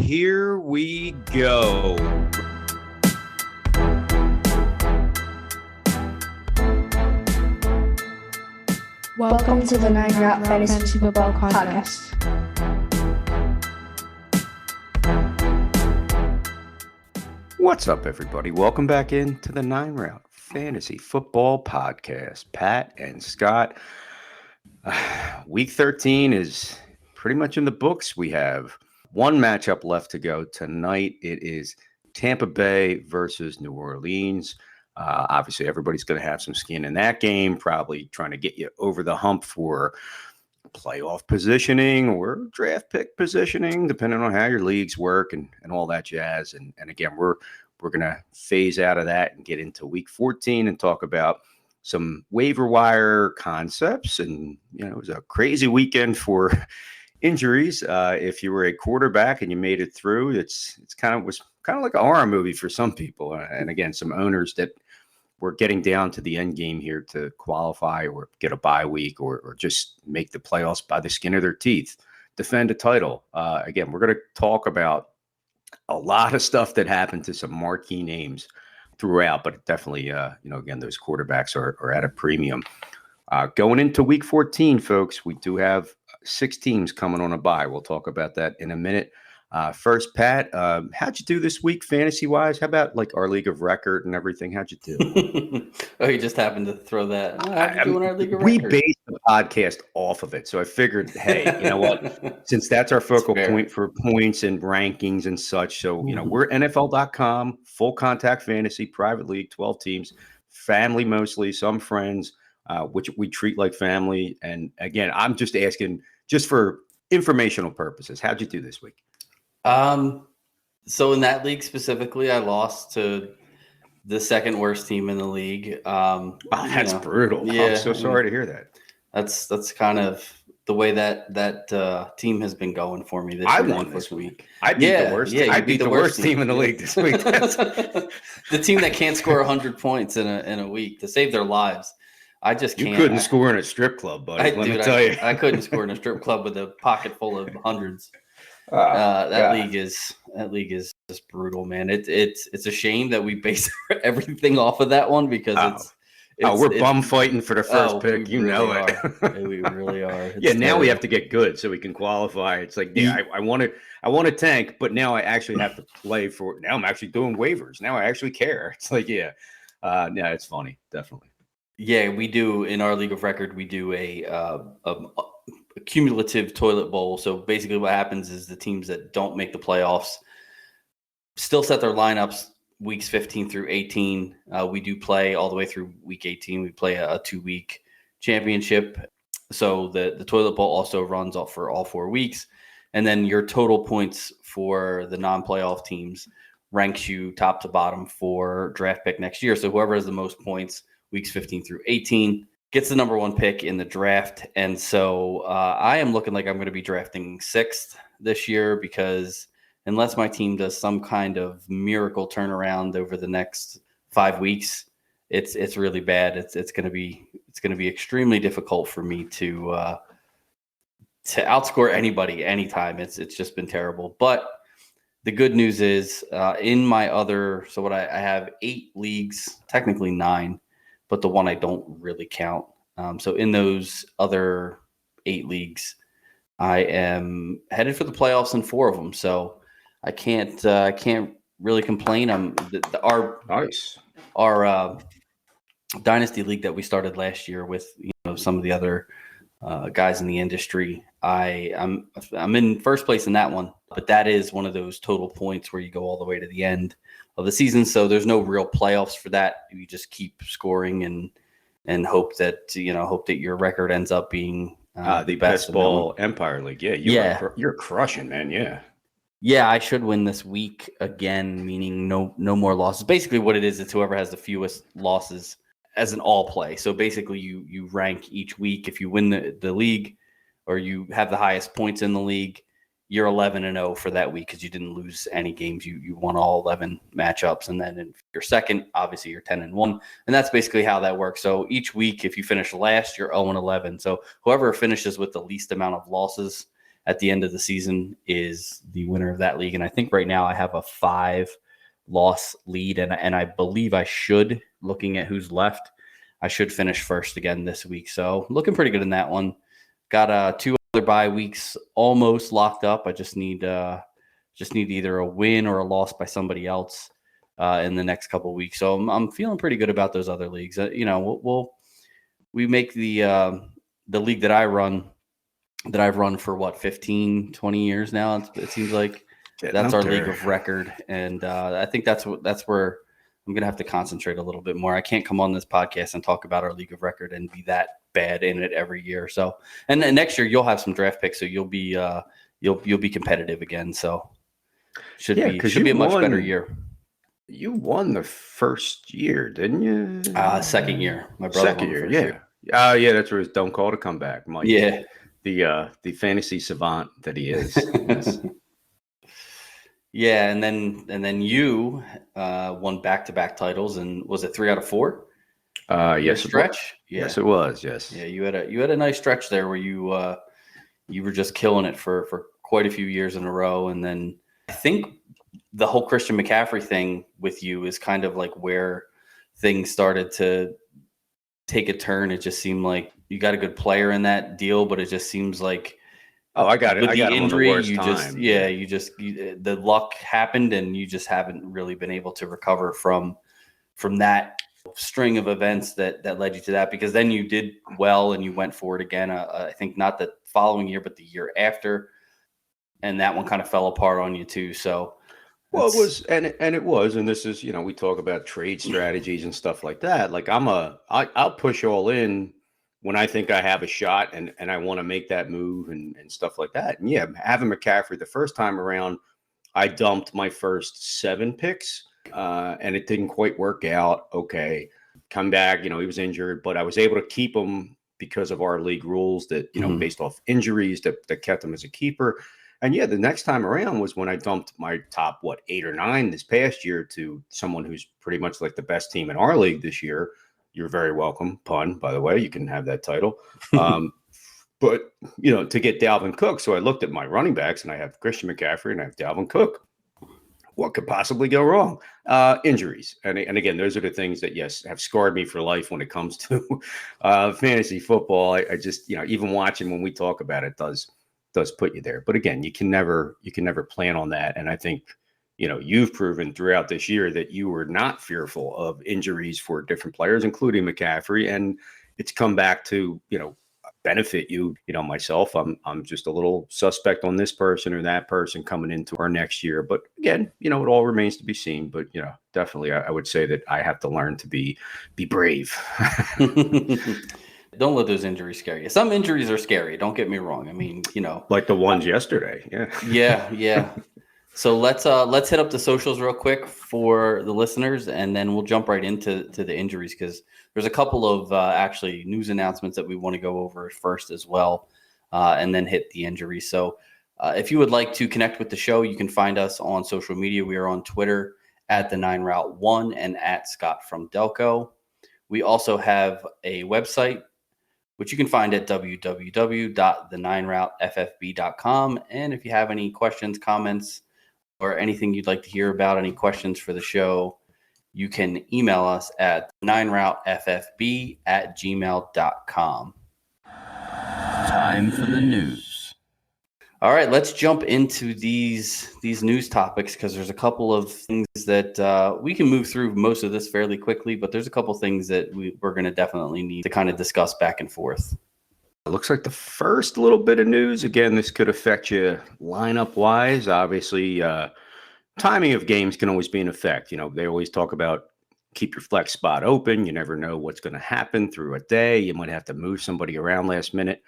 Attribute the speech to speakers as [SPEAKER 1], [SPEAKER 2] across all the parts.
[SPEAKER 1] here we go.
[SPEAKER 2] Welcome to the 9 Route Fantasy Football Podcast.
[SPEAKER 1] What's up, everybody? Welcome back into the 9 Route Fantasy Football Podcast. Pat and Scott. Week 13 is pretty much in the books. We have one matchup left to go tonight. It is Tampa Bay versus New Orleans. Obviously, everybody's going to have some skin in that game, probably trying to get you over the hump for playoff positioning or draft pick positioning, depending on how your leagues work and all that jazz. And again, we're going to phase out of that and get into week 14 and talk about some waiver wire concepts. And, it was a crazy weekend for injuries. If you were a quarterback and you made it through, was kind of like a horror movie for some people. And again, some owners that were getting down to the end game here to qualify or get a bye week or just make the playoffs by the skin of their teeth, defend a title. Again, we're going to talk about a lot of stuff that happened to some marquee names throughout, but definitely, again, those quarterbacks are at a premium. Going into week 14, folks, we do have 6 teams coming on a bye. We'll talk about that in a minute. First, Pat, how'd you do this week fantasy-wise? How about like our league of record and everything? How'd you do?
[SPEAKER 3] Oh, you just happened to throw that. How'd you do in our league of
[SPEAKER 1] we
[SPEAKER 3] record?
[SPEAKER 1] based the podcast off of it, so I figured, hey, you know what? Since that's our focal point for points and rankings and such, so we're NFL.com, full contact fantasy, private league, 12 teams, family mostly, some friends, which we treat like family. And again, I'm just asking, just for informational purposes, how'd you do this week?
[SPEAKER 3] So in that league specifically, I lost to the second worst team in the league.
[SPEAKER 1] That's brutal.
[SPEAKER 3] Yeah,
[SPEAKER 1] I'm so sorry to hear that.
[SPEAKER 3] That's kind of the way that team has been going for me this
[SPEAKER 1] I
[SPEAKER 3] year.
[SPEAKER 1] won this week. I beat the worst.
[SPEAKER 3] Yeah,
[SPEAKER 1] I beat the worst team in the league this week.
[SPEAKER 3] The team that can't score 100 points in a week to save their lives. I just can't.
[SPEAKER 1] You couldn't score in a strip club, buddy. Let me tell you.
[SPEAKER 3] I couldn't score in a strip club with a pocket full of hundreds. That league is just brutal, man. It's a shame that we base everything off of that one because we're bum fighting for the first pick. We really are.
[SPEAKER 1] Now we have to get good so we can qualify. It's like, I want to tank, but now I actually have to play for it. Now I'm actually doing waivers. Now I actually care. It's like, it's funny, definitely.
[SPEAKER 3] Yeah, we do in our league of record. We do a cumulative toilet bowl. So basically what happens is the teams that don't make the playoffs still set their lineups weeks 15 through 18. We do play all the way through week 18. We play a 2-week championship. So the toilet bowl also runs off for all 4 weeks. And then your total points for the non-playoff teams ranks you top to bottom for draft pick next year. So whoever has the most points weeks 15 through 18 gets the number 1 pick in the draft. And so I am looking like I'm going to be drafting 6th this year because unless my team does some kind of miracle turnaround over the next 5 weeks, it's really bad. It's going to be extremely difficult for me to outscore anybody anytime. It's just been terrible. But the good news is in my other, so what I have 8 leagues, technically 9, but the one I don't really count. So in those other 8 leagues, I am headed for the playoffs in 4 of them. So I can't really complain. Our dynasty league that we started last year with some of the other guys in the industry. I'm in first place in that one, but that is one of those total points where you go all the way to the end of the season. So there's no real playoffs for that. You just keep scoring and hope that your record ends up being
[SPEAKER 1] the best ball Empire League. Yeah, you're crushing, man.
[SPEAKER 3] Yeah, I should win this week again, meaning no more losses. Basically, what it is, it's whoever has the fewest losses as an all play. So basically, you rank each week. If you win the league or you have the highest points in the league, you're 11-0 for that week because you didn't lose any games. You won all 11 matchups. And then if you're second, obviously you're 10-1. And that's basically how that works. So each week, if you finish last, you're 0-11. So whoever finishes with the least amount of losses at the end of the season is the winner of that league. And I think right now I have a 5-loss lead, and I believe I should, looking at who's left, I should finish first again this week. So looking pretty good in that one. Got 2 other bye weeks almost locked up. I just need either a win or a loss by somebody else in the next couple of weeks. So I'm feeling pretty good about those other leagues. We make the league that I run, that I've run for 15, 20 years now. It seems like that's our league of record. And I think that's where I'm going to have to concentrate a little bit more. I can't come on this podcast and talk about our league of record and be that bad in it every year. So, and then next year you'll have some draft picks, so you'll be competitive again. So should be a much better year.
[SPEAKER 1] You won the first year, didn't you?
[SPEAKER 3] Second year. My brother
[SPEAKER 1] second year, yeah. Yeah, that's where it's Don't Call to Come Back, Mike.
[SPEAKER 3] Yeah.
[SPEAKER 1] The fantasy savant that he is. Yes.
[SPEAKER 3] Yeah, and then you won back-to-back titles, and was it 3 out of 4?
[SPEAKER 1] Yes,
[SPEAKER 3] stretch.
[SPEAKER 1] Yes, it was. Yes.
[SPEAKER 3] Yeah, you had a nice stretch there where you were just killing it for quite a few years in a row, and then I think the whole Christian McCaffrey thing with you is kind of like where things started to take a turn. It just seemed like you got a good player in that deal, but it just seems like,
[SPEAKER 1] I got it.
[SPEAKER 3] With
[SPEAKER 1] the
[SPEAKER 3] injury,
[SPEAKER 1] the
[SPEAKER 3] the luck happened, and you just haven't really been able to recover from that string of events that led you to that. Because then you did well and you went for it again. I think not the following year, but the year after, and that one kind of fell apart on you too. So,
[SPEAKER 1] well, it was, and this is, we talk about trade strategies and stuff like that. Like I'll push all in when I think I have a shot and I want to make that move and stuff like that. And yeah, having McCaffrey the first time around, I dumped my first 7 picks and it didn't quite work out. Okay. Come back, he was injured, but I was able to keep him because of our league rules that, based off injuries that kept him as a keeper. And yeah, the next time around was when I dumped my top, 8 or 9 this past year to someone who's pretty much like the best team in our league this year. You're very welcome. Pun, by the way, you can have that title. But, to get Dalvin Cook. So I looked at my running backs and I have Christian McCaffrey and I have Dalvin Cook. What could possibly go wrong? Injuries. And again, those are the things that, yes, have scarred me for life when it comes to fantasy football. I just, even watching when we talk about it does put you there. But again, you can never plan on that. And I think, you've proven throughout this year that you were not fearful of injuries for different players, including McCaffrey. And it's come back to, benefit you. Myself, I'm just a little suspect on this person or that person coming into our next year. But again, it all remains to be seen. But, definitely I would say that I have to learn to be brave.
[SPEAKER 3] Don't let those injuries scare you. Some injuries are scary. Don't get me wrong. I mean,
[SPEAKER 1] like the ones yesterday. Yeah.
[SPEAKER 3] Yeah. So let's hit up the socials real quick for the listeners, and then we'll jump right into the injuries, because there's a couple of actually news announcements that we want to go over first as well, and then hit the injuries. So if you would like to connect with the show, you can find us on social media. We are on Twitter at the 9route1 and at Scott from Delco. We also have a website, which you can find at www.the9routeffb.com. And if you have any questions, comments, or anything you'd like to hear about, any questions for the show, you can email us at 9routeffb@gmail.com.
[SPEAKER 1] Time for the news.
[SPEAKER 3] All right, let's jump into these news topics, because there's a couple of things that we can move through most of this fairly quickly, but there's a couple things that we're going to definitely need to kind of discuss back and forth.
[SPEAKER 1] It looks like the first little bit of news, again, this could affect you lineup-wise. Obviously, timing of games can always be in effect. They always talk about keep your flex spot open. You never know what's going to happen through a day. You might have to move somebody around last minute.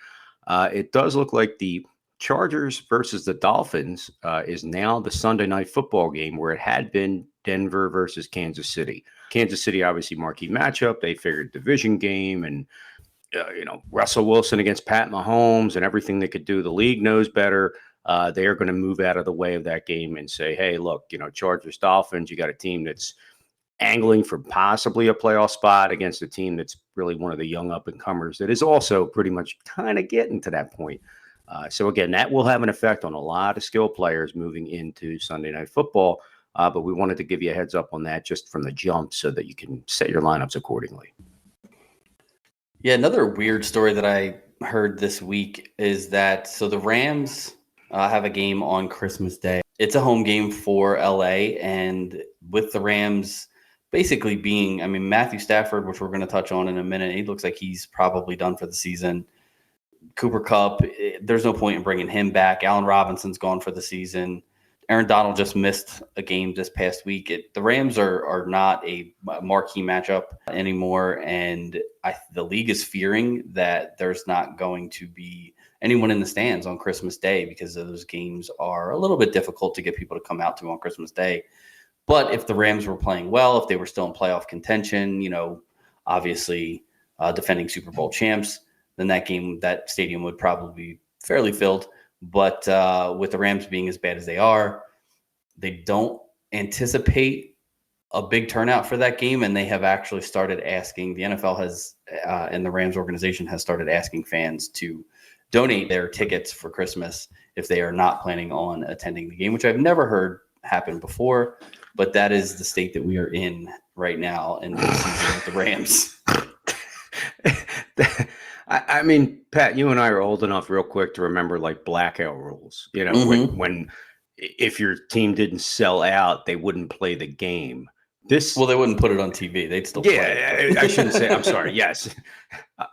[SPEAKER 1] It does look like the Chargers versus the Dolphins is now the Sunday night football game, where it had been Denver versus Kansas City. Kansas City, obviously, marquee matchup. They figured division game, and Russell Wilson against Pat Mahomes and everything they could do. The league knows better. They are going to move out of the way of that game and say, hey, look, Chargers, Dolphins, you got a team that's angling for possibly a playoff spot against a team that's really one of the young up and comers that is also pretty much kind of getting to that point. So again, that will have an effect on a lot of skill players moving into Sunday Night Football. But we wanted to give you a heads up on that just from the jump so that you can set your lineups accordingly.
[SPEAKER 3] Yeah, another weird story that I heard this week is that the Rams have a game on Christmas Day. It's a home game for LA, and with the Rams basically being, Matthew Stafford, which we're going to touch on in a minute, he looks like he's probably done for the season. Cooper Kupp, there's no point in bringing him back. Allen Robinson's gone for the season. Aaron Donald just missed a game this past week. The Rams are not a marquee matchup anymore, and the league is fearing that there's not going to be anyone in the stands on Christmas Day because those games are a little bit difficult to get people to come out to on Christmas Day. But if the Rams were playing well, if they were still in playoff contention, obviously defending Super Bowl champs, then that stadium would probably be fairly filled. But with the Rams being as bad as they are, they don't anticipate a big turnout for that game. And they have actually started asking, the NFL has, and the Rams organization has started asking fans to donate their tickets for Christmas if they are not planning on attending the game, which I've never heard happen before. But that is the state that we are in right now in the season with the Rams.
[SPEAKER 1] I mean, Pat, you and I are old enough real quick to remember like blackout rules, when if your team didn't sell out, they wouldn't play the game.
[SPEAKER 3] They wouldn't put it on TV. They'd still play it.
[SPEAKER 1] I shouldn't say, I'm sorry. Yes.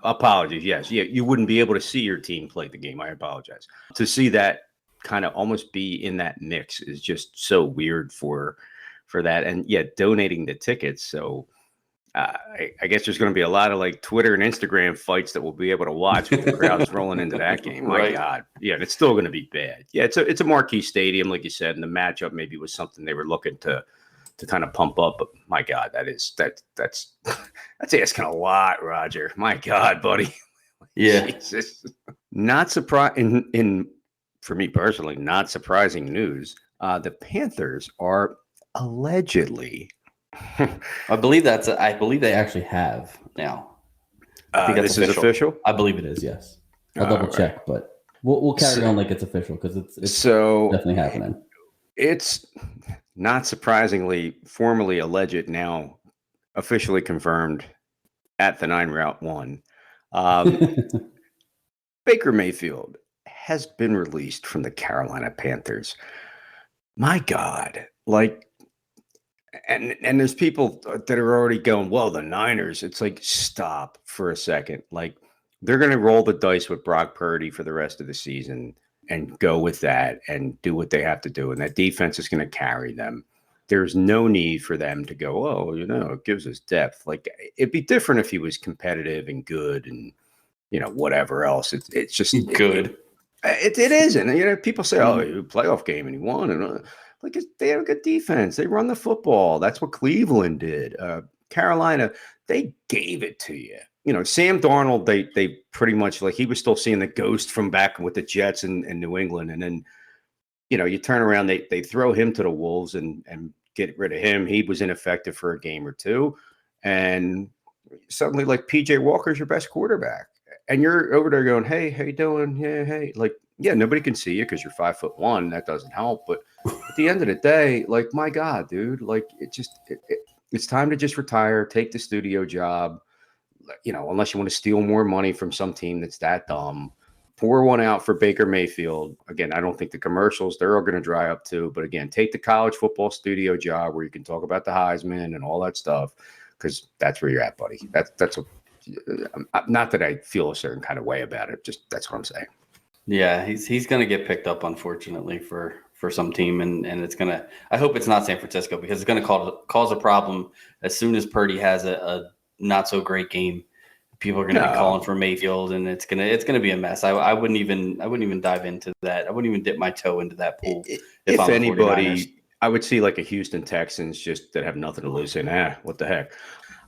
[SPEAKER 1] Apologies. Yes. Yeah. You wouldn't be able to see your team play the game. I apologize. To see that kind of almost be in that mix is just so weird for that. And donating the tickets. So, I guess there's going to be a lot of like Twitter and Instagram fights that we'll be able to watch with the crowds rolling into that game. My God. Yeah, it's still going to be bad. Yeah, it's a marquee stadium, like you said, and the matchup maybe was something they were looking to kind of pump up. But my God, that's asking a lot, Roger. My God, buddy.
[SPEAKER 3] Yeah.
[SPEAKER 1] Jesus. Not surprising for me personally, not surprising news. The Panthers are allegedly
[SPEAKER 3] I believe they actually have now.
[SPEAKER 1] I think this is official.
[SPEAKER 3] I believe it is. Yes, I'll double check, but we'll carry on like it's official because it's definitely happening.
[SPEAKER 1] It's not surprisingly formally alleged now, officially confirmed at the 9 Route 1. Baker Mayfield has been released from the Carolina Panthers. My God, like. And there's people that are already going, well, the Niners, it's like, stop for a second. Like, they're going to roll the dice with Brock Purdy for the rest of the season and go with that and do what they have to do. And that defense is going to carry them. There's no need for them to go, oh, it gives us depth. Like, it'd be different if he was competitive and good and, whatever else. It's just
[SPEAKER 3] good.
[SPEAKER 1] It isn't. People say, oh, playoff game and he won. And they have a good defense. They run the football. That's what Cleveland did. Carolina, they gave it to you. Sam Darnold, they pretty much he was still seeing the ghost from back with the Jets in New England. And then, you turn around, they throw him to the Wolves and get rid of him. He was ineffective for a game or two. And suddenly PJ Walker's your best quarterback. And you're over there going, hey, how you doing? Yeah, hey. Nobody can see you because you're 5'1". That doesn't help. But at the end of the day, my God, dude, it's time to just retire, take the studio job, unless you want to steal more money from some team that's that dumb. Pour one out for Baker Mayfield. Again, I don't think the commercials, they're all going to dry up too. But again, take the college football studio job where you can talk about the Heisman and all that stuff because that's where you're at, buddy. That's not that I feel a certain kind of way about it. Just that's what I'm saying.
[SPEAKER 3] Yeah, he's going to get picked up, unfortunately, for some team, and it's going to – I hope it's not San Francisco because it's going to cause a problem as soon as Purdy has a not-so-great game. People are going to be calling for Mayfield, and it's gonna be a mess. I wouldn't even dive into that. I wouldn't even dip my toe into that pool.
[SPEAKER 1] If anybody, I would see a Houston Texans just that have nothing to lose saying, what the heck.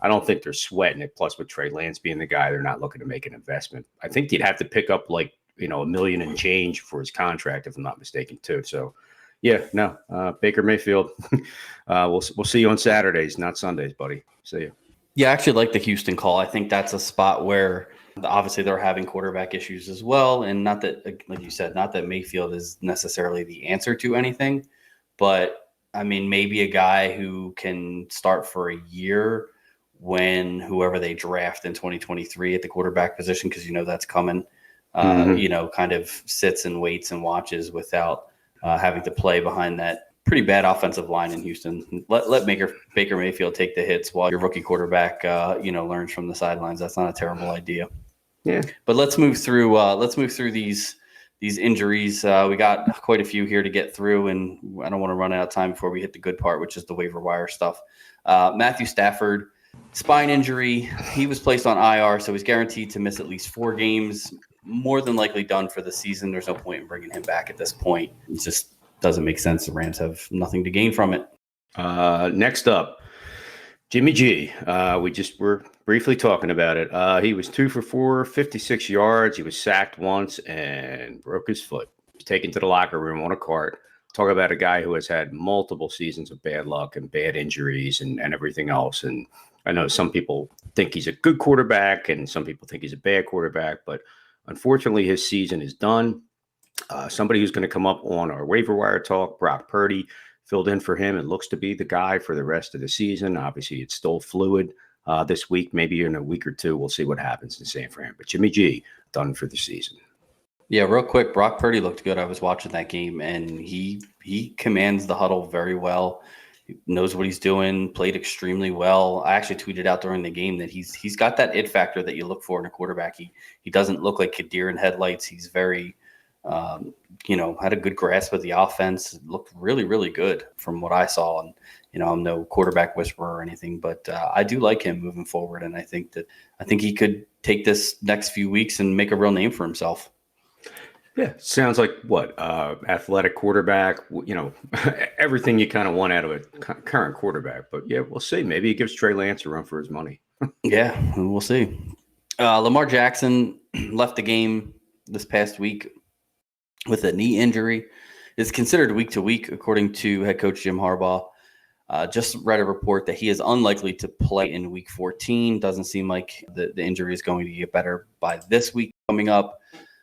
[SPEAKER 1] I don't think they're sweating it. Plus, with Trey Lance being the guy, they're not looking to make an investment. I think you'd have to pick up $1 million and change for his contract, if I'm not mistaken, too. So, Baker Mayfield. We'll see you on Saturdays, not Sundays, buddy. See you.
[SPEAKER 3] Yeah, I actually like the Houston call. I think that's a spot where Obviously, they're having quarterback issues as well. And not that, like you said, not that Mayfield is necessarily the answer to anything, but I mean, maybe a guy who can start for a year when whoever they draft in 2023 at the quarterback position, because that's coming, kind of sits and waits and watches without having to play behind that pretty bad offensive line in Houston. Let Baker Mayfield take the hits while your rookie quarterback, learns from the sidelines. That's not a terrible idea.
[SPEAKER 1] Yeah.
[SPEAKER 3] But let's move through these injuries. We got quite a few here to get through, and I don't want to run out of time before we hit the good part, which is the waiver wire stuff. Matthew Stafford, spine injury. He was placed on IR, so he's guaranteed to miss at least 4 games. More than likely done for the season. There's no point in bringing him back at this point. It just doesn't make sense. The Rams have nothing to gain from it.
[SPEAKER 1] Next up, Jimmy G. We just were briefly talking about it. He was 2 for 4, 56 yards. He was sacked once and broke his foot. He was taken to the locker room on a cart. Talk about a guy who has had multiple seasons of bad luck and bad injuries and everything else. And I know some people think he's a good quarterback and some people think he's a bad quarterback, but unfortunately his season is done. Somebody who's going to come up on our waiver wire talk, Brock Purdy, filled in for him and looks to be the guy for the rest of the season. Obviously, it's still fluid this week. Maybe in a week or two, we'll see what happens in San Fran. But Jimmy G, done for the season.
[SPEAKER 3] Yeah, real quick, Brock Purdy looked good. I was watching that game, and he commands the huddle very well. He knows what he's doing, played extremely well. I actually tweeted out during the game that he's got that it factor that you look for in a quarterback. He doesn't look like a deer in headlights. He's very had a good grasp of the offense. It looked really, really good from what I saw. And, I'm no quarterback whisperer or anything, but I do like him moving forward. And I think he could take this next few weeks and make a real name for himself.
[SPEAKER 1] Yeah. Sounds like athletic quarterback, everything you kind of want out of a current quarterback. But yeah, we'll see. Maybe he gives Trey Lance a run for his money.
[SPEAKER 3] Yeah, we'll see. Lamar Jackson left the game this past week with a knee injury. It's considered week to week, according to head coach Jim Harbaugh. Just read a report that he is unlikely to play in week 14. Doesn't seem like the injury is going to get better by this week coming up.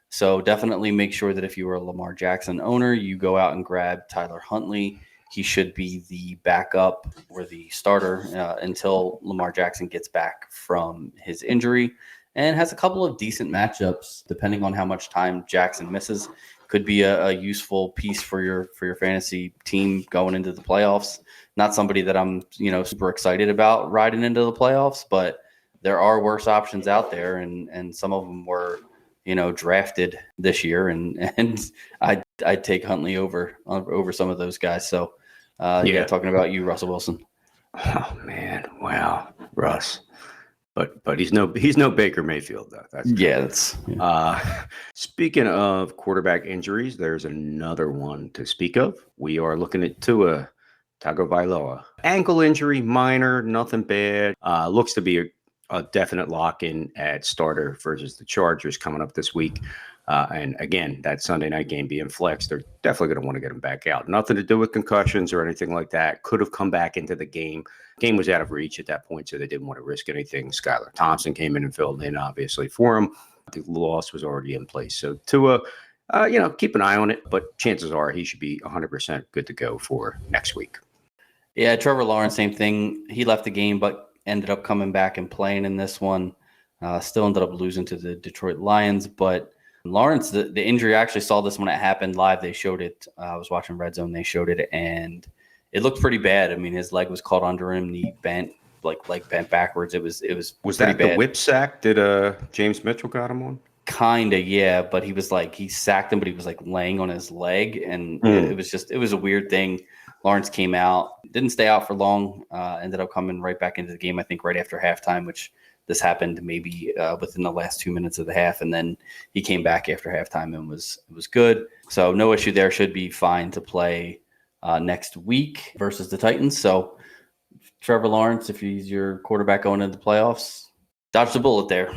[SPEAKER 3] So definitely make sure that if you are a Lamar Jackson owner, you go out and grab Tyler Huntley. He should be the backup or the starter until Lamar Jackson gets back from his injury, and has a couple of decent matchups depending on how much time Jackson misses. Could be a useful piece for your fantasy team going into the playoffs. Not somebody that I'm super excited about riding into the playoffs, but there are worse options out there, and some of them were drafted this year, and I'd take Huntley over some of those guys. So talking about you, Russell Wilson.
[SPEAKER 1] Oh man, wow, Russ. But he's no Baker Mayfield though. That's speaking of quarterback injuries, there's another one to speak of. We are looking at Tua Tagovailoa. Ankle injury, minor, nothing bad. Looks to be a definite lock-in at starter versus the Chargers coming up this week. And again, that Sunday night game being flexed, they're definitely going to want to get him back out. Nothing to do with concussions or anything like that. Could have come back into the game. Game was out of reach at that point, so they didn't want to risk anything. Skylar Thompson came in and filled in, obviously, for him. The loss was already in place. So Tua, keep an eye on it, but chances are he should be 100% good to go for next week.
[SPEAKER 3] Yeah, Trevor Lawrence, same thing. He left the game, but ended up coming back and playing in this one. Still ended up losing to the Detroit Lions, but Lawrence, the injury, I actually saw this when it happened live. They showed it. I was watching Red Zone. They showed it, and it looked pretty bad. I mean, his leg was caught under him, knee bent, like bent backwards. It was
[SPEAKER 1] that bad. The whip sack? Did James Mitchell got him on?
[SPEAKER 3] Kinda, yeah. But he sacked him, but he was laying on his leg, and it was a weird thing. Lawrence came out, didn't stay out for long. Ended up coming right back into the game, I think, right after halftime, which this happened maybe within the last 2 minutes of the half, and then he came back after halftime and was good. So no issue there. Should be fine to play next week versus the Titans. So Trevor Lawrence, if he's your quarterback going into the playoffs, dodge the bullet there.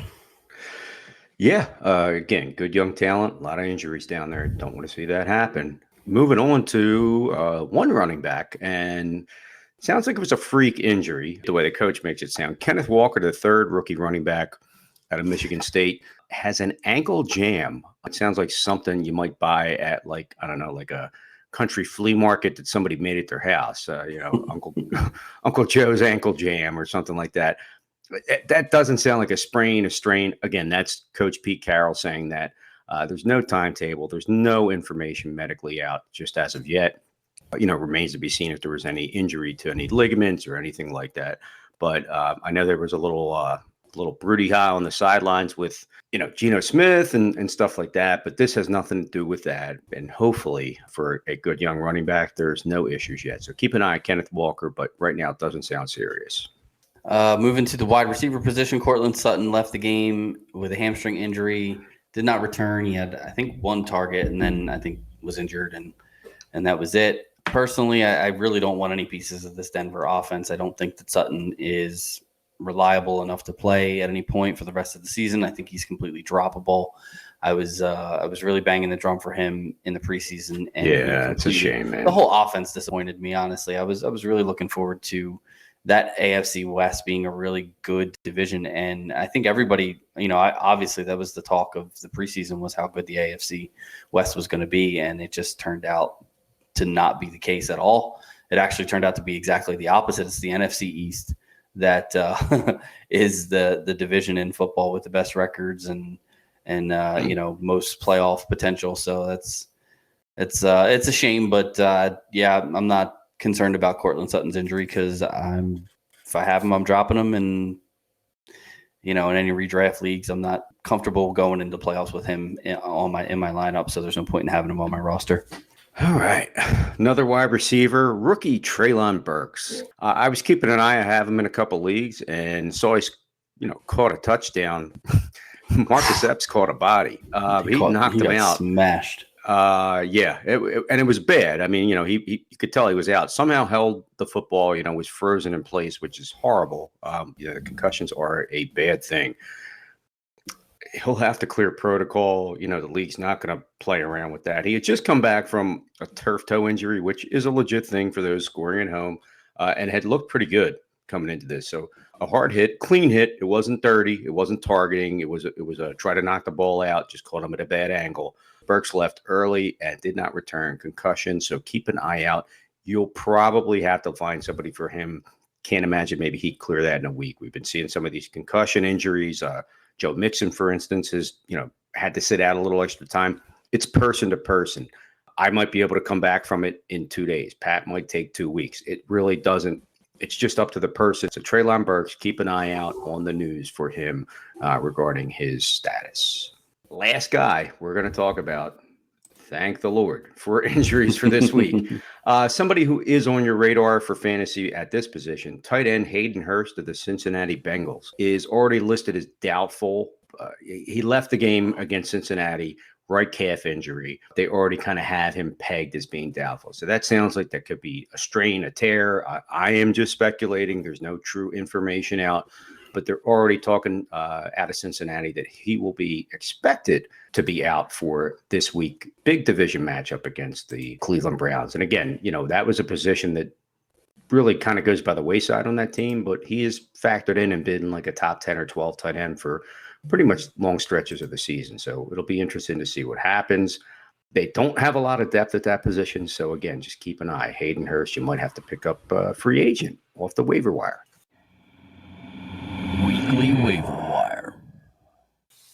[SPEAKER 1] Yeah. Again, good young talent. A lot of injuries down there. Don't want to see that happen. Moving on to one running back, and sounds like it was a freak injury, the way the coach makes it sound. Kenneth Walker, the third rookie running back, out of Michigan State, has an ankle jam. It sounds like something you might buy at like, I don't know, like a country flea market that somebody made at their house. Uncle Joe's ankle jam or something like that. That doesn't sound like a sprain, a strain. Again, that's Coach Pete Carroll saying that. There's no timetable. There's no information medically out just as of yet. Remains to be seen if there was any injury to any ligaments or anything like that. But I know there was a little broody high on the sidelines with, Geno Smith and stuff like that. But this has nothing to do with that. And hopefully for a good young running back, there's no issues yet. So keep an eye on Kenneth Walker. But right now it doesn't sound serious.
[SPEAKER 3] Moving to the wide receiver position, Cortland Sutton left the game with a hamstring injury, did not return. He had, I think, one target and then I think was injured, and that was it. Personally, I really don't want any pieces of this Denver offense. I don't think that Sutton is reliable enough to play at any point for the rest of the season. I think he's completely droppable. I was really banging the drum for him in the preseason. And
[SPEAKER 1] yeah, it's a shame, man.
[SPEAKER 3] The whole offense disappointed me, honestly. I was really looking forward to that AFC West being a really good division. And I think everybody, obviously that was the talk of the preseason, was how good the AFC West was going to be. And it just turned out to not be the case at all. It actually turned out to be exactly the opposite. It's the NFC East that is the division in football with the best records and most playoff potential. So it's a shame, but I'm not concerned about Cortland Sutton's injury because if I have him, I'm dropping him, and in any redraft leagues, I'm not comfortable going into playoffs with him in my lineup. So there's no point in having him on my roster.
[SPEAKER 1] All right, another wide receiver, rookie Treylon Burks. I was keeping an eye. I have him in a couple leagues, and saw he's caught a touchdown. Marcus Epps caught a body. He knocked him out.
[SPEAKER 3] Smashed.
[SPEAKER 1] And it was bad. I mean, you could tell he was out. Somehow held the football. Was frozen in place, which is horrible. The concussions are a bad thing. He'll have to clear protocol. The league's not going to play around with that. He had just come back from a turf toe injury, which is a legit thing for those scoring at home, and had looked pretty good coming into this. So a hard hit, clean hit. It wasn't dirty. It wasn't targeting. It was a try to knock the ball out. Just caught him at a bad angle. Burks left early and did not return. Concussion. So keep an eye out. You'll probably have to find somebody for him. Can't imagine maybe he'd clear that in a week. We've been seeing some of these concussion injuries. Joe Mixon, for instance, has had to sit out a little extra time. It's person to person. I might be able to come back from it in 2 days. Pat might take 2 weeks. It really doesn't. It's just up to the person. So Treylon Burks, keep an eye out on the news for him regarding his status. Last guy we're going to talk about, thank the Lord for injuries for this week. Somebody who is on your radar for fantasy at this position, tight end Hayden Hurst of the Cincinnati Bengals, is already listed as doubtful. He left the game against Cincinnati, right calf injury. They already kind of have him pegged as being doubtful. So that sounds like that could be a strain, a tear. I am just speculating. There's no true information out. But they're already talking out of Cincinnati that he will be expected to be out for this week. Big division matchup against the Cleveland Browns. And again, that was a position that really kind of goes by the wayside on that team, but he is factored in and been like a top 10 or 12 tight end for pretty much long stretches of the season. So it'll be interesting to see what happens. They don't have a lot of depth at that position. So again, just keep an eye. Hayden Hurst, you might have to pick up a free agent off the waiver wire.
[SPEAKER 3] Weekly waiver wire.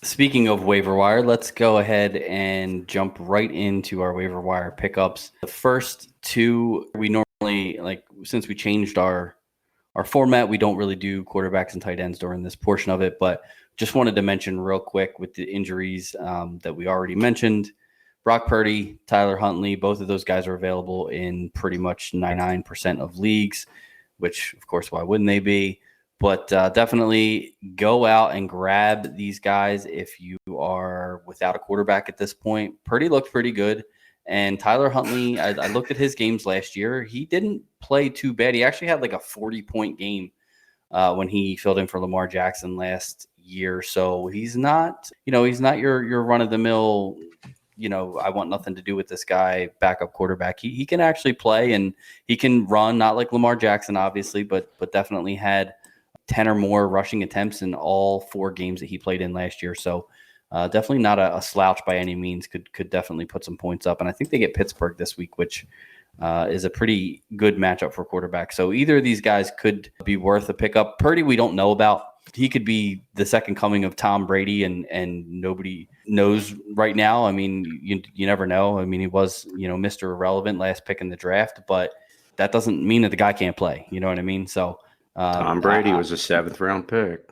[SPEAKER 3] Speaking of waiver wire, let's go ahead and jump right into our waiver wire pickups. The first two, we normally, since we changed our format, we don't really do quarterbacks and tight ends during this portion of it, but just wanted to mention real quick with the injuries that we already mentioned. Brock Purdy, Tyler Huntley, both of those guys are available in pretty much 99% of leagues, which, of course, why wouldn't they be? But definitely go out and grab these guys if you are without a quarterback at this point. Purdy looked pretty good. And Tyler Huntley, I looked at his games last year. He didn't play too bad. He actually had like a 40-point game when he filled in for Lamar Jackson last year. So he's not your run-of-the-mill, I want nothing to do with this guy backup quarterback. He can actually play and he can run, not like Lamar Jackson, obviously, but definitely had 10 or more rushing attempts in all 4 games that he played in last year. So definitely not a slouch by any means. Could definitely put some points up. And I think they get Pittsburgh this week, which is a pretty good matchup for quarterback. So either of these guys could be worth a pickup. Purdy, we don't know about. He could be the second coming of Tom Brady, and nobody knows right now. I mean, you never know. I mean, he was, Mr. Irrelevant, last pick in the draft, but that doesn't mean that the guy can't play. You know what I mean? So
[SPEAKER 1] Tom Brady was a 7th-round pick.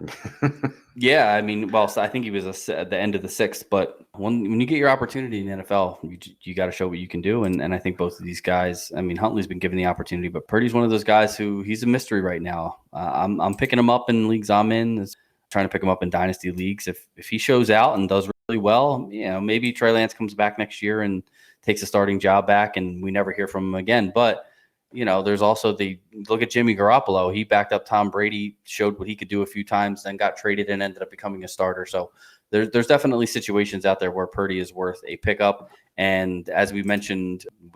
[SPEAKER 3] Yeah, I mean, well, so I think he was at the end of the 6th, but when you get your opportunity in the NFL, you got to show what you can do. And I think both of these guys, I mean, Huntley's been given the opportunity, but Purdy's one of those guys who he's a mystery right now. I'm picking him up in leagues I'm in, trying to pick him up in dynasty leagues. If he shows out and does really well, maybe Trey Lance comes back next year and takes a starting job back, and we never hear from him again. But there's also look at Jimmy Garoppolo. He backed up Tom Brady, showed what he could do a few times, then got traded and ended up becoming a starter. So there's definitely situations out there where Purdy is worth a pickup. And as we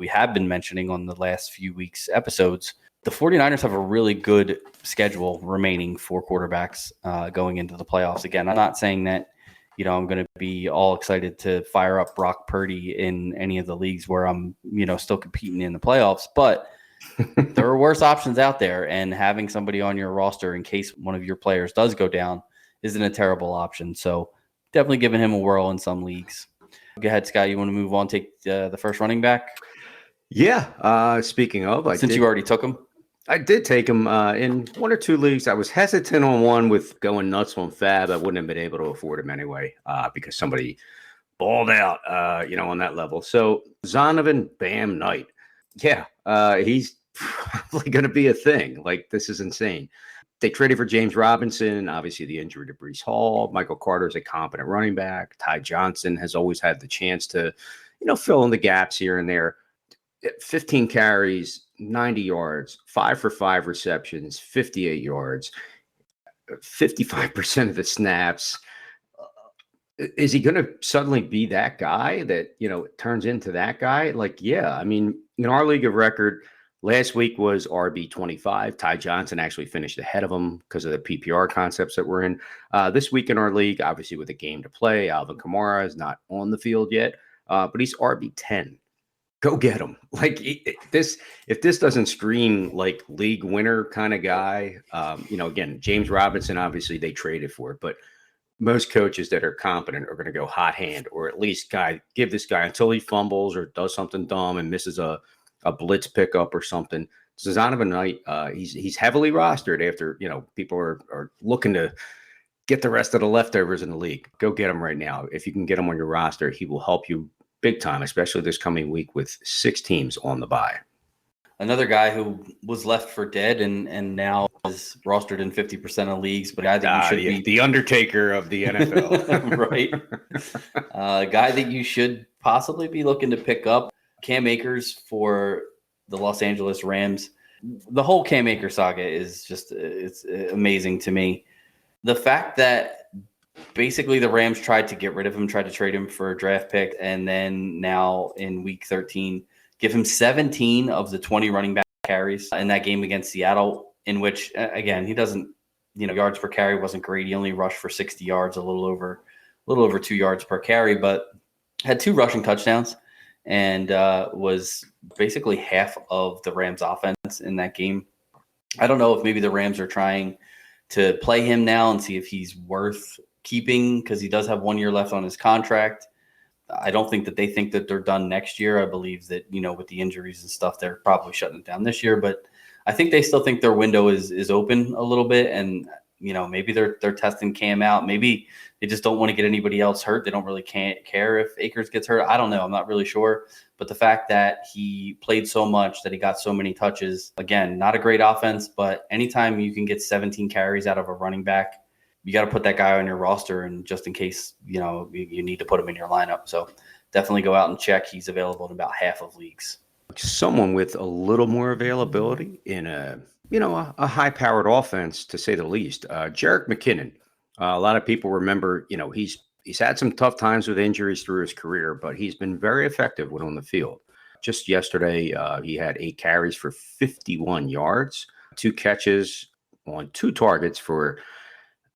[SPEAKER 3] have been mentioning on the last few weeks' episodes, the 49ers have a really good schedule remaining for quarterbacks going into the playoffs. Again, I'm not saying that, I'm going to be all excited to fire up Brock Purdy in any of the leagues where I'm, still competing in the playoffs, but there are worse options out there, and having somebody on your roster in case one of your players does go down isn't a terrible option. So definitely giving him a whirl in some leagues. Go ahead, Scott. You want to move on, take the first running back?
[SPEAKER 1] Yeah. Speaking of,
[SPEAKER 3] you already took him.
[SPEAKER 1] I did take him in 1 or 2 leagues. I was hesitant on one with going nuts on Fab. I wouldn't have been able to afford him anyway because somebody balled out, on that level. So Zonovan Bam Knight. Yeah, he's probably going to be a thing. Like, this is insane. They traded for James Robinson, obviously the injury to Breece Hall. Michael Carter is a competent running back. Ty Johnson has always had the chance to, fill in the gaps here and there. 15 carries, 90 yards, 5 for 5 receptions, 58 yards, 55% of the snaps. Is he going to suddenly be that guy that, turns into that guy? Like, yeah, I mean, in our league of record, last week was RB25. Ty Johnson actually finished ahead of him because of the PPR concepts that we're in. This week in our league, obviously with a game to play, Alvin Kamara is not on the field yet, but he's RB10. Go get him. Like, if this doesn't scream like league winner kind of guy, again, James Robinson, obviously they traded for it, but most coaches that are competent are going to go hot hand, or at least give this guy until he fumbles or does something dumb and misses a blitz pickup or something. So Zonovan Knight, he's heavily rostered after, people are looking to get the rest of the leftovers in the league. Go get him right now. If you can get him on your roster, he will help you big time, especially this coming week with 6 teams on the bye.
[SPEAKER 3] Another guy who was left for dead and now is rostered in 50% of leagues, but I think you should be
[SPEAKER 1] the Undertaker of the NFL.
[SPEAKER 3] Right. A guy that you should possibly be looking to pick up, Cam Akers for the Los Angeles Rams. The whole Cam Akers saga is it's amazing to me. The fact that basically the Rams tried to get rid of him, tried to trade him for a draft pick, and then now in week 13, give him 17 of the 20 running back carries in that game against Seattle, in which, again, he doesn't, yards per carry wasn't great. He only rushed for 60 yards, a little over 2 yards per carry, but had 2 rushing touchdowns and was basically half of the Rams offense in that game. I don't know if maybe the Rams are trying to play him now and see if he's worth keeping because he does have 1 year left on his contract. I don't think that they think that they're done next year. I believe that, with the injuries and stuff, they're probably shutting it down this year, but I think they still think their window is open a little bit. And, maybe they're testing Cam out. Maybe they just don't want to get anybody else hurt. They don't really care if Akers gets hurt. I don't know. I'm not really sure. But the fact that he played so much, that he got so many touches, again, not a great offense, but anytime you can get 17 carries out of a running back, you got to put that guy on your roster, and just in case, you need to put him in your lineup. So definitely go out and check. He's available in about half of leagues. Someone
[SPEAKER 1] with a little more availability in a high-powered offense, to say the least. Jerick McKinnon. A lot of people remember, he's had some tough times with injuries through his career, but he's been very effective when on the field. Just yesterday, he had 8 carries for 51 yards, 2 catches, on 2 targets for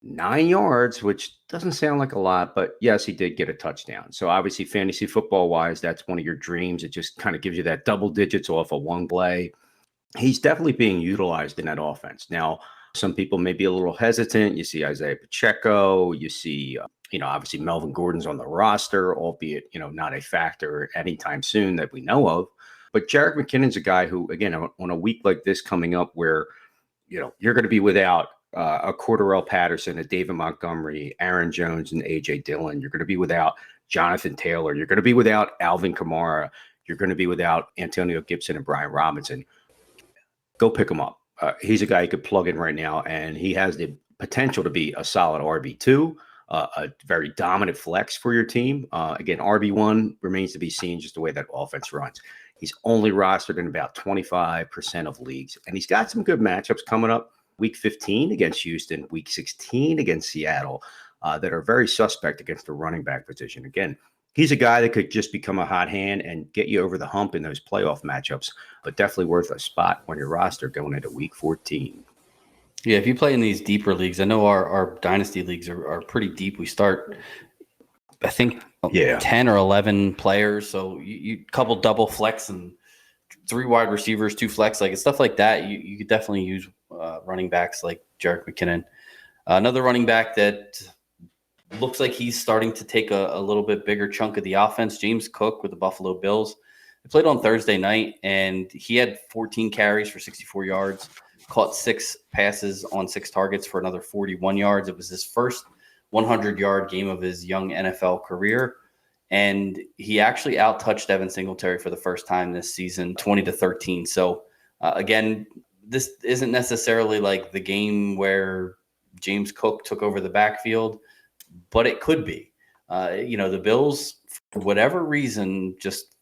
[SPEAKER 1] 9 yards, which doesn't sound like a lot, but yes, he did get a touchdown. So obviously, fantasy football wise, that's one of your dreams. It just kind of gives you that double digits off of one play. He's definitely being utilized in that offense. Now, some people may be a little hesitant. You see Isaiah Pacheco, you see, obviously Melvin Gordon's on the roster, albeit, not a factor anytime soon that we know of. But Jerick McKinnon's a guy who, again, on a week like this coming up where, you're going to be without a Cordarrelle Patterson, a David Montgomery, Aaron Jones, and A.J. Dillon. You're going to be without Jonathan Taylor. You're going to be without Alvin Kamara. You're going to be without Antonio Gibson and Brian Robinson. Go pick him up. He's a guy you could plug in right now, and he has the potential to be a solid RB2, a very dominant flex for your team. Again, RB1 remains to be seen just the way that offense runs. He's only rostered in about 25% of leagues, and he's got some good matchups coming up. Week 15 against Houston, Week 16 against Seattle, that are very suspect against the running back position. Again, he's a guy that could just become a hot hand and get you over the hump in those playoff matchups, but definitely worth a spot on your roster going into Week 14.
[SPEAKER 3] Yeah, if you play in these deeper leagues, I know our dynasty leagues are pretty deep. We start, I think, 10 or 11 players. So you couple double flex and 3 wide receivers, 2 flex, like stuff like that. You could definitely use running backs like Jerick McKinnon. Another running back that looks like he's starting to take a little bit bigger chunk of the offense, James Cook with the Buffalo Bills. They played on Thursday night, and he had 14 carries for 64 yards, caught 6 passes on 6 targets for another 41 yards. It was his first 100-yard game of his young NFL career, and he actually out-touched Devin Singletary for the first time this season, 20-13. So, again, this isn't necessarily like the game where James Cook took over the backfield, but it could be. The Bills, for whatever reason, just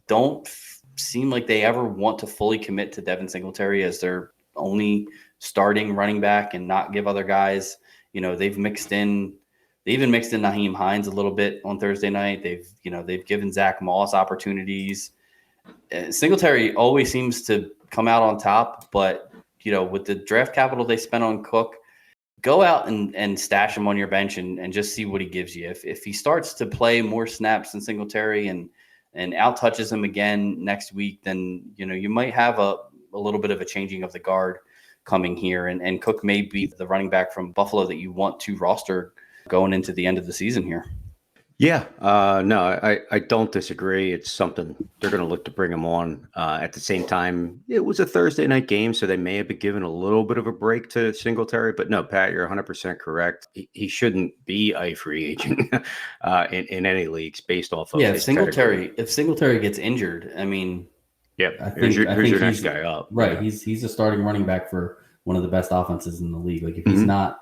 [SPEAKER 3] don't seem like they ever want to fully commit to Devin Singletary as their only starting running back and not give other guys. They even mixed in Nyheim Hines a little bit on Thursday night. They've given Zach Moss opportunities. Singletary always seems to come out on top, but with the draft capital they spent on Cook, go out and stash him on your bench and just see what he gives you. If he starts to play more snaps than Singletary and out touches him again next week, then you might have a little bit of a changing of the guard coming here, and Cook may be the running back from Buffalo that you want to roster going into the end of the season here.
[SPEAKER 1] Yeah, no, I don't disagree. It's something they're going to look to bring him on. At the same time, it was a Thursday night game, so they may have been given a little bit of a break to Singletary. But no, Pat, you're 100% correct. He shouldn't be a free agent in any leagues based off of his pedigree.
[SPEAKER 3] If Singletary gets injured, I mean,
[SPEAKER 1] here's your next guy up.
[SPEAKER 3] Right, he's a starting running back for one of the best offenses in the league. Like if he's not.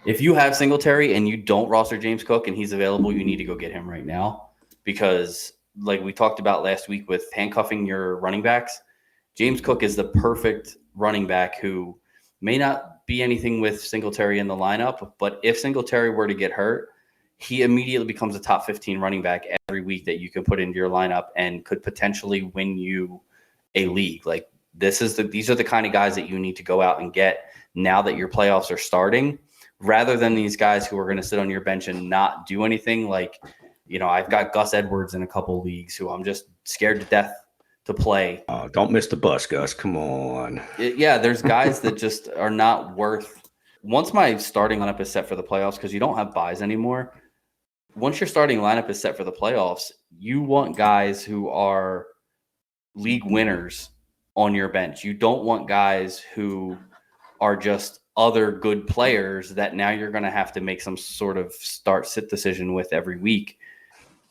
[SPEAKER 3] If you have Singletary and you don't roster James Cook and he's available, you need to go get him right now because, like we talked about last week with handcuffing your running backs, James Cook is the perfect running back who may not be anything with Singletary in the lineup, but if Singletary were to get hurt, he immediately becomes a top 15 running back every week that you can put into your lineup and could potentially win you a league. Like these are the kind of guys that you need to go out and get now that your playoffs are starting, rather than these guys who are going to sit on your bench and not do anything. Like, I've got Gus Edwards in a couple leagues who I'm just scared to death to play.
[SPEAKER 1] Don't miss the bus, Gus. Come on.
[SPEAKER 3] There's guys that just are not worth. Once my starting lineup is set for the playoffs, because you don't have buys anymore, once your starting lineup is set for the playoffs, you want guys who are league winners on your bench. You don't want guys who are just other good players that now you're going to have to make some sort of start-sit decision with every week.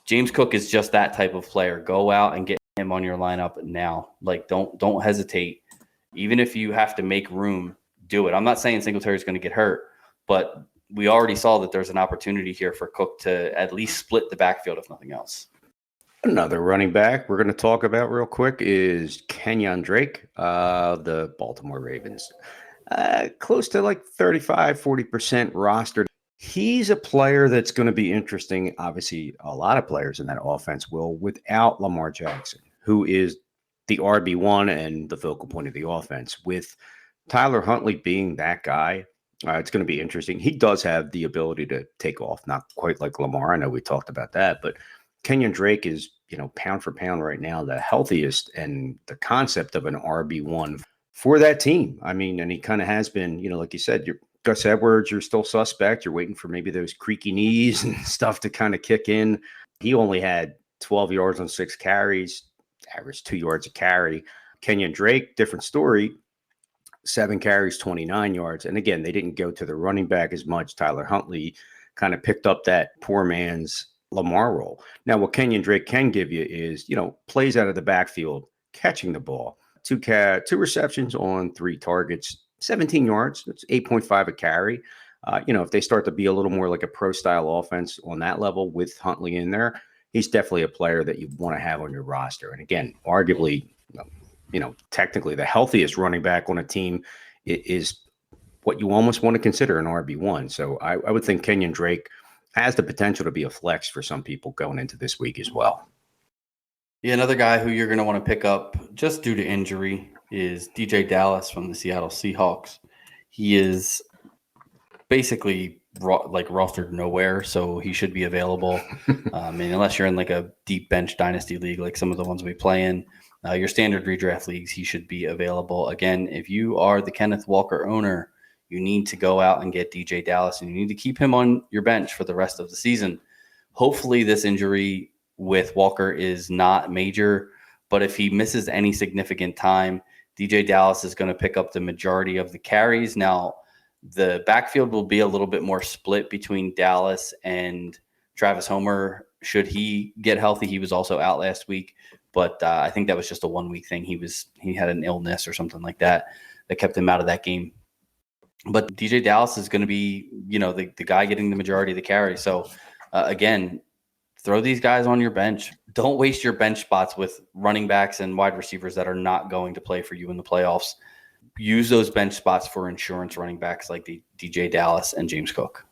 [SPEAKER 3] James Cook is just that type of player. Go out and get him on your lineup now. Like, don't hesitate. Even if you have to make room, do it. I'm not saying Singletary is going to get hurt, but we already saw that there's an opportunity here for Cook to at least split the backfield, if nothing else.
[SPEAKER 1] Another running back we're going to talk about real quick is Kenyon Drake, the Baltimore Ravens. Close to like 35-40% rostered. He's a player that's going to be interesting. Obviously, a lot of players in that offense will without Lamar Jackson, who is the RB1 and the focal point of the offense. With Tyler Huntley being that guy, it's going to be interesting. He does have the ability to take off, not quite like Lamar. I know we talked about that, but Kenyon Drake is, pound for pound right now, the healthiest and the concept of an RB1 for that team. I mean, and he kind of has been, like you said, Gus Edwards, you're still suspect. You're waiting for maybe those creaky knees and stuff to kind of kick in. He only had 12 yards on 6 carries, averaged 2 yards a carry. Kenyon Drake, different story. 7 carries, 29 yards. And again, they didn't go to the running back as much. Tyler Huntley kind of picked up that poor man's Lamar role. Now, what Kenyon Drake can give you is, plays out of the backfield, catching the ball. 2 receptions on 3 targets, 17 yards. That's 8.5 a carry. If they start to be a little more like a pro-style offense on that level with Huntley in there, he's definitely a player that you want to have on your roster. And again, arguably, technically the healthiest running back on a team is what you almost want to consider an RB1. So I would think Kenyon Drake has the potential to be a flex for some people going into this week as well.
[SPEAKER 3] Yeah, another guy who you're going to want to pick up just due to injury is DJ Dallas from the Seattle Seahawks. He is basically rostered nowhere, so he should be available. Unless you're in like a deep bench dynasty league like some of the ones we play in, your standard redraft leagues, he should be available. Again, if you are the Kenneth Walker owner, you need to go out and get DJ Dallas, and you need to keep him on your bench for the rest of the season. Hopefully this injury with Walker is not major, but if he misses any significant time, DJ Dallas is going to pick up the majority of the carries. Now, the backfield will be a little bit more split between Dallas and Travis Homer. Should he get healthy? He was also out last week, but I think that was just a 1-week thing. He had an illness or something like that kept him out of that game. But DJ Dallas is going to be, the guy getting the majority of the carry. So again, throw these guys on your bench. Don't waste your bench spots with running backs and wide receivers that are not going to play for you in the playoffs. Use those bench spots for insurance running backs like the DJ Dallas and James Cook.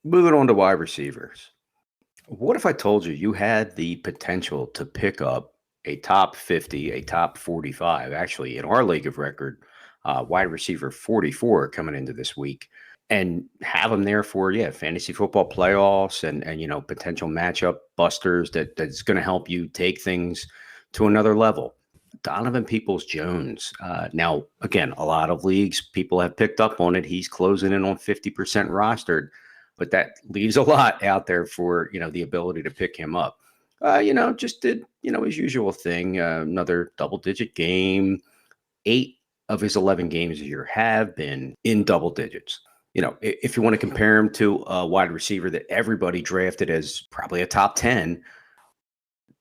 [SPEAKER 1] Moving on to wide receivers. What if I told you had the potential to pick up a top 50, a top 45, actually in our league of record, wide receiver 44 coming into this week, and have them there for, fantasy football playoffs and potential matchup busters that's going to help you take things to another level. Donovan Peoples-Jones. Now, again, a lot of leagues, people have picked up on it. He's closing in on 50% rostered, but that leaves a lot out there for, the ability to pick him up. Just did, his usual thing, another double-digit game. 8 of his 11 games this year have been in double digits. If you want to compare him to a wide receiver that everybody drafted as probably a top 10,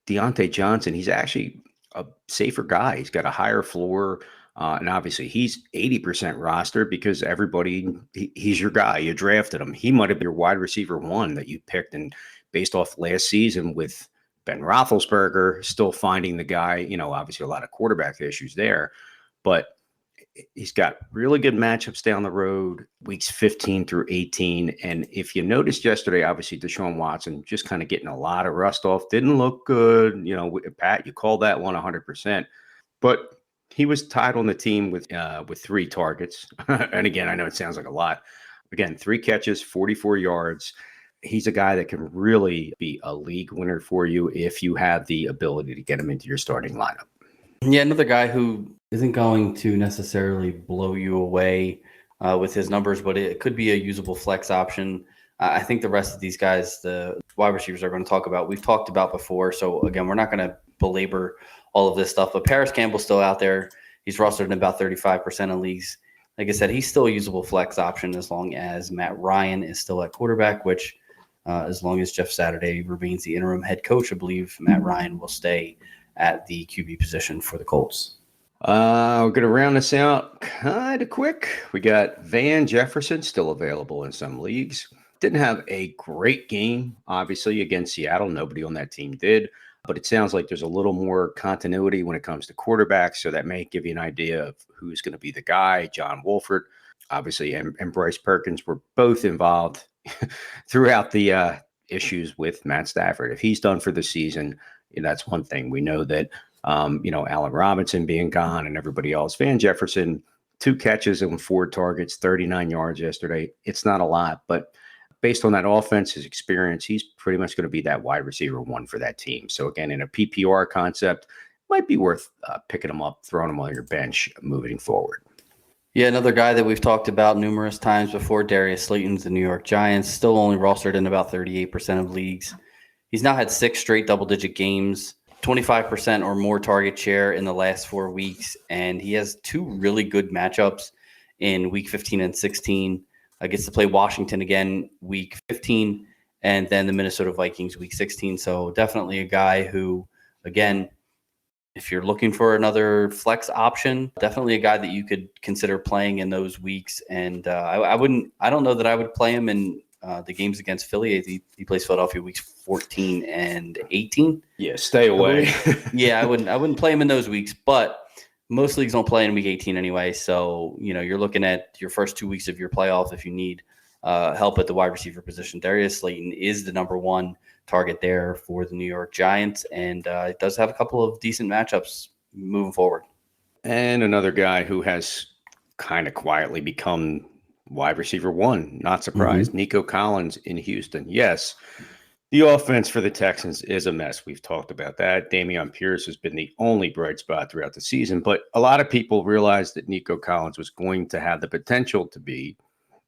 [SPEAKER 1] Deontay Johnson, he's actually a safer guy. He's got a higher floor. And obviously he's 80% roster because he's your guy. You drafted him. He might have been your wide receiver 1 that you picked. And based off last season with Ben Roethlisberger still finding the guy, obviously a lot of quarterback issues there, but he's got really good matchups down the road, weeks 15 through 18. And if you noticed yesterday, obviously Deshaun Watson just kind of getting a lot of rust off, didn't look good. Pat, you called that one 100%, but he was tied on the team with 3 targets. And again, I know it sounds like a lot. Again, 3 catches, 44 yards. He's a guy that can really be a league winner for you if you have the ability to get him into your starting lineup.
[SPEAKER 3] Yeah, another guy who isn't going to necessarily blow you away with his numbers, but it could be a usable flex option. I think the rest of these guys, the wide receivers are going to talk about, we've talked about before. So again, we're not going to belabor all of this stuff, but Paris Campbell's still out there. He's rostered in about 35% of leagues. Like I said, he's still a usable flex option as long as Matt Ryan is still at quarterback, which as long as Jeff Saturday remains the interim head coach, I believe Matt Ryan will stay at the QB position for the Colts.
[SPEAKER 1] We're going to round this out kind of quick. We got Van Jefferson still available in some leagues. Didn't have a great game, obviously, against Seattle. Nobody on that team did. But it sounds like there's a little more continuity when it comes to quarterbacks. So that may give you an idea of who's going to be the guy. John Wolford, obviously, and Bryce Perkins were both involved throughout the issues with Matt Stafford. If he's done for the season, that's one thing. We know that, Allen Robinson being gone and everybody else, Van Jefferson 2 catches and 4 targets, 39 yards yesterday. It's not a lot, but based on that offense, his experience, he's pretty much going to be that wide receiver 1 for that team. So again, in a PPR concept, might be worth picking him up, throwing him on your bench moving forward.
[SPEAKER 3] Yeah, another guy that we've talked about numerous times before, Darius Slayton's the New York Giants, still only rostered in about 38% of leagues. He's now had 6 straight double-digit games, 25% or more target share in the last 4 weeks, and he has 2 really good matchups in Week 15 and 16. Gets to play Washington again Week 15, and then the Minnesota Vikings Week 16. So definitely a guy who, again, if you're looking for another flex option, definitely a guy that you could consider playing in those weeks. And I don't know that I would play him in the games against Philly. He plays Philadelphia weeks 14 and 18.
[SPEAKER 1] Yeah, stay away.
[SPEAKER 3] Yeah, I wouldn't play him in those weeks, but most leagues don't play in week 18 anyway. So, you're looking at your first 2 weeks of your playoff if you need help at the wide receiver position. Darius Slayton is the number 1 target there for the New York Giants, and it does have a couple of decent matchups moving forward.
[SPEAKER 1] And another guy who has kind of quietly become wide receiver 1, not surprised, Nico Collins in Houston. Yes, the offense for the Texans is a mess. We've talked about that. Dameon Pierce has been the only bright spot throughout the season, but a lot of people realized that Nico Collins was going to have the potential to be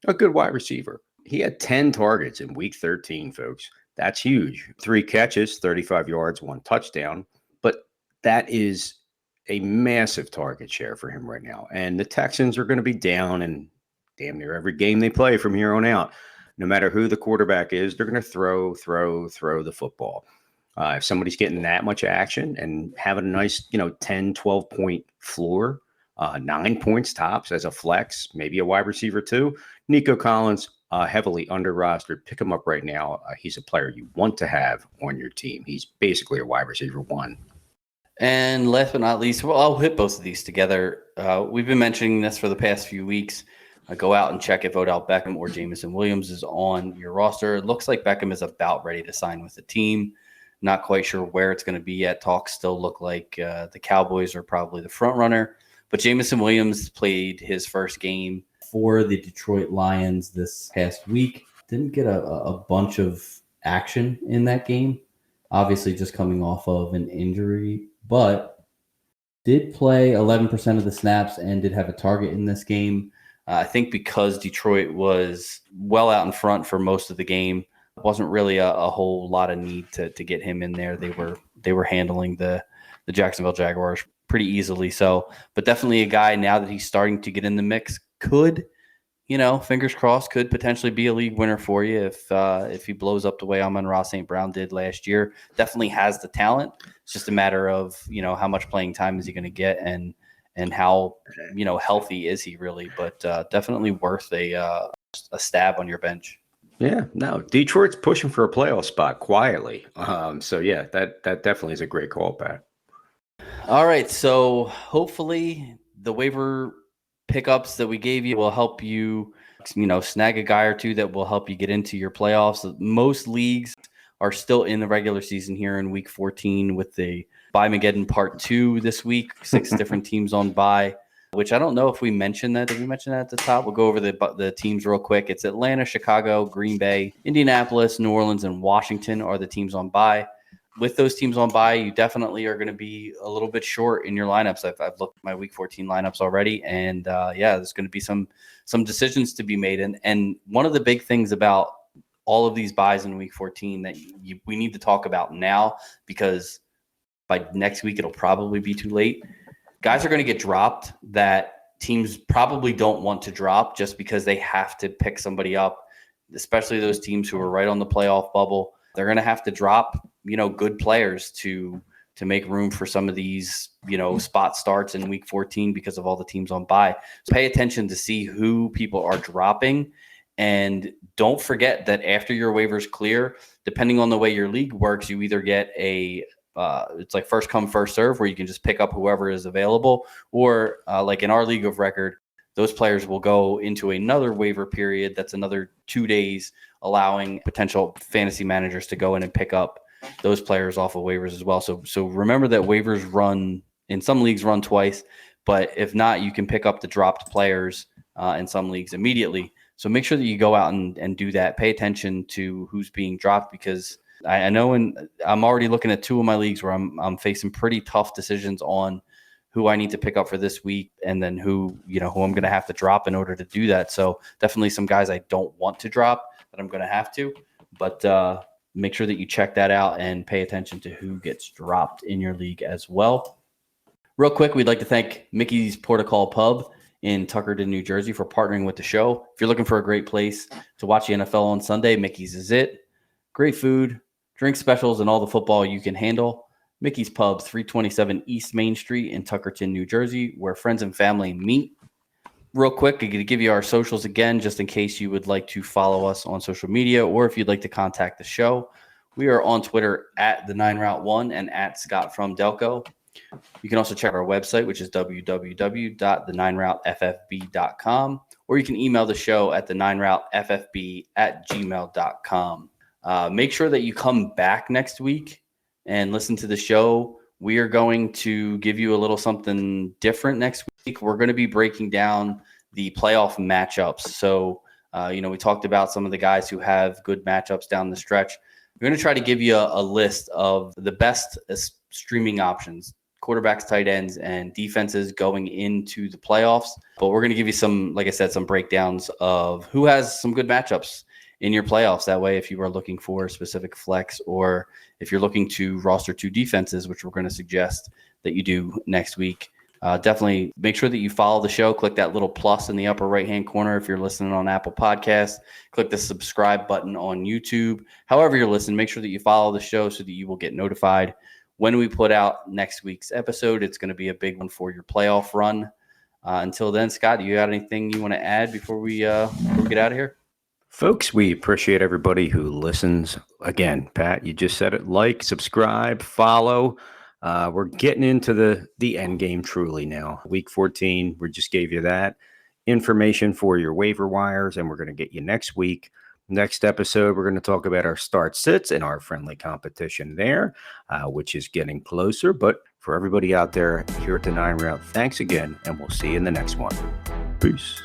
[SPEAKER 1] a good wide receiver. He had 10 targets in Week 13, folks. That's huge. 3 catches, 35 yards, 1 touchdown. But that is a massive target share for him right now. And the Texans are going to be down in damn near every game they play from here on out. No matter who the quarterback is, they're going to throw the football. If somebody's getting that much action and having a nice, 10, 12-point floor, 9 points tops as a flex, maybe a wide receiver too, Nico Collins, heavily under rostered. Pick him up right now. He's a player you want to have on your team. He's basically a wide receiver 1.
[SPEAKER 3] And last but not least, well, I'll hit both of these together. We've been mentioning this for the past few weeks. Go out and check if Odell Beckham or Jameson Williams is on your roster. It looks like Beckham is about ready to sign with the team. Not quite sure where it's going to be yet. Talks still look like the Cowboys are probably the front runner. But Jameson Williams played his first game for the Detroit Lions this past week. Didn't get a bunch of action in that game. Obviously just coming off of an injury, but did play 11% of the snaps and did have a target in this game. I think because Detroit was well out in front for most of the game, wasn't really a whole lot of need to get him in there. They were handling the Jacksonville Jaguars pretty easily. So, but definitely a guy now that he's starting to get in the mix could, fingers crossed, could potentially be a league winner for you if he blows up the way Amon-Ra St. Brown did last year. Definitely has the talent. It's just a matter of, how much playing time is he going to get and how, healthy is he really, but definitely worth a stab on your bench.
[SPEAKER 1] Yeah, no, Detroit's pushing for a playoff spot quietly. So yeah, that definitely is a great call, Pat.
[SPEAKER 3] All right, so hopefully the waiver pickups that we gave you will help you, snag a guy or two that will help you get into your playoffs. Most leagues are still in the regular season here in Week 14 with the Bye-Mageddon Part 2 this week. 6 different teams on bye, which I don't know if we mentioned that. Did we mention that at the top? We'll go over the teams real quick. It's Atlanta, Chicago, Green Bay, Indianapolis, New Orleans, and Washington are the teams on bye. With those teams on bye, you definitely are going to be a little bit short in your lineups. I've looked at my Week 14 lineups already, and there's going to be some decisions to be made. And one of the big things about all of these buys in Week 14 that we need to talk about now, because by next week it'll probably be too late. Guys are going to get dropped that teams probably don't want to drop just because they have to pick somebody up, especially those teams who are right on the playoff bubble. They're going to have to drop, good players to make room for some of these, spot starts in Week 14 because of all the teams on bye. So pay attention to see who people are dropping. And don't forget that after your waivers clear, depending on the way your league works, you either get it's like first come, first serve, where you can just pick up whoever is available. Or like in our league of record, those players will go into another waiver period. That's another 2 days, allowing potential fantasy managers to go in and pick up those players off of waivers as well. So remember that waivers in some leagues run twice, But if not, you can pick up the dropped players in some leagues immediately. So make sure that you go out and do that. Pay attention to who's being dropped, because I know I'm already looking at 2 of my leagues where I'm facing pretty tough decisions on who I need to pick up for this week, and then who I'm going to have to drop in order to do that. So definitely some guys I don't want to drop that I'm going to have to, but make sure that you check that out and pay attention to who gets dropped in your league as well. Real quick, we'd like to thank Mickey's Protocol Pub in Tuckerton, New Jersey for partnering with the show. If you're looking for a great place to watch the NFL on Sunday, Mickey's is it. Great food, drink specials, and all the football you can handle. Mickey's Pub, 327 East Main Street in Tuckerton, New Jersey, where friends and family meet. Real quick, I'm going to give you our socials again, just in case you would like to follow us on social media, or if you'd like to contact the show. We are on Twitter at the 9route1 and at Scott from Delco. You can also check our website, which is www.the9routeFFB.com, or you can email the show at the9routeFFB@gmail.com. Make sure that you come back next week and listen to the show. We are going to give you a little something different next week. We're going to be breaking down the playoff matchups. So, we talked about some of the guys who have good matchups down the stretch. We're going to try to give you a list of the best streaming options, quarterbacks, tight ends, and defenses going into the playoffs. But we're going to give you some, like I said, some breakdowns of who has some good matchups in your playoffs. That way, if you are looking for a specific flex, or if you're looking to roster 2 defenses, which we're going to suggest that you do next week, definitely make sure that you follow the show. Click that little plus in the upper right-hand corner if you're listening on Apple Podcasts. Click the subscribe button on YouTube. However you're listening, make sure that you follow the show so that you will get notified when we put out next week's episode. It's going to be a big one for your playoff run. Until then, Scott, do you got anything you want to add before we get out of here?
[SPEAKER 1] Folks, we appreciate everybody who listens. Again, Pat, you just said it. Like, subscribe, follow. We're getting into the end game truly now. Week 14, we just gave you that information for your waiver wires, and we're going to get you next week. Next episode, we're going to talk about our start sits and our friendly competition there, which is getting closer. But for everybody out there here at the 9 Route, thanks again, and we'll see you in the next one. Peace.